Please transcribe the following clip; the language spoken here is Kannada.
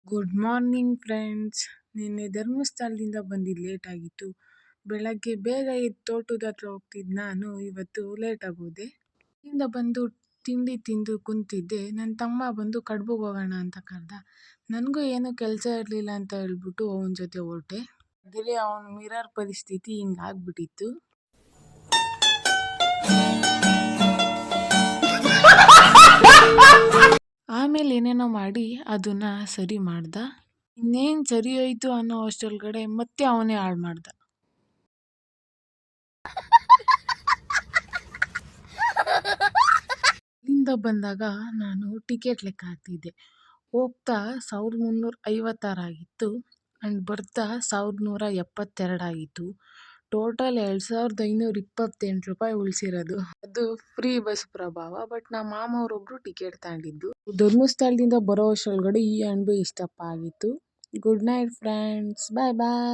Good morning friends. ನಿನ್ನೆ ಧರ್ಮಸ್ಥಳದಿಂದ ಬಂದಿದ್ದು ಲೇಟ್ ಆಗಿತ್ತು. ಬೆಳಗ್ಗೆ ಬೇಗ ಎದ್ದು ತೋಟದ ಹತ್ರ ಹೋಗ್ತಿದ್ದು ನಾನು ಇವತ್ತು ಲೇಟಾಗಿ ಹೋದೆ. ಇಲ್ಲಿಂದ ಬಂದು ತಿಂಡಿ ತಿಂದು ಕುಂತಿದ್ದೆ. ನನ್ನ ತಮ್ಮ ಬಂದು ಕಡ್ಬುಗೆ ಹೋಗೋಣ ಅಂತ ಕರೆದ. ನನಗೂ ಏನೂ ಕೆಲಸ ಇರಲಿಲ್ಲ ಅಂತ ಹೇಳ್ಬಿಟ್ಟು ಅವನ ಜೊತೆ ಹೊರಟೆ. ಆದರೆ ಅವನ ಮಿರರ್ ಪರಿಸ್ಥಿತಿ ಹಿಂಗಾಗ್ಬಿಟ್ಟಿತ್ತು. ಆಮೇಲೆ ಏನೇನೋ ಮಾಡಿ ಅದನ್ನ ಸರಿ ಮಾಡ್ದ. ಇನ್ನೇನು ಸರಿ ಹೋಯ್ತು ಅನ್ನೋ ಅಷ್ಟರೊಳಗಡೆ ಮತ್ತೆ ಅವನೇ ಹಾಳು ಮಾಡ್ದ. ಇಲ್ಲಿಂದ ಬಂದಾಗ ನಾನು ಟಿಕೆಟ್ ಲೆಕ್ಕ ಹಾಕ್ತಿದ್ದೆ. ಹೋಗ್ತಾ 1356 ಆಗಿತ್ತು ಆ್ಯಂಡ್ ಬರ್ತಾ 1172 ಆಗಿತ್ತು. ಟೋಟಲ್ 2528 ರೂಪಾಯಿ ಉಳಿಸಿರೋದು. ಅದು ಫ್ರೀ ಬಸ್ ಪ್ರಭಾವ. ಬಟ್ ನಮ್ಮ ಮಾಮ ಅವರೊಬ್ರು ಟಿಕೆಟ್ ತಗೊಂಡಿದ್ದು. ಧರ್ಮಸ್ಥಳದಿಂದ ಬರೋ ಅಷ್ಟರೊಳಗಡೆ ಈ ಹಣ್ಣು ಇಷ್ಟಪ್ಪ ಆಗಿತ್ತು. ಗುಡ್ ನೈಟ್ ಫ್ರೆಂಡ್ಸ್, ಬಾಯ್ ಬಾಯ್.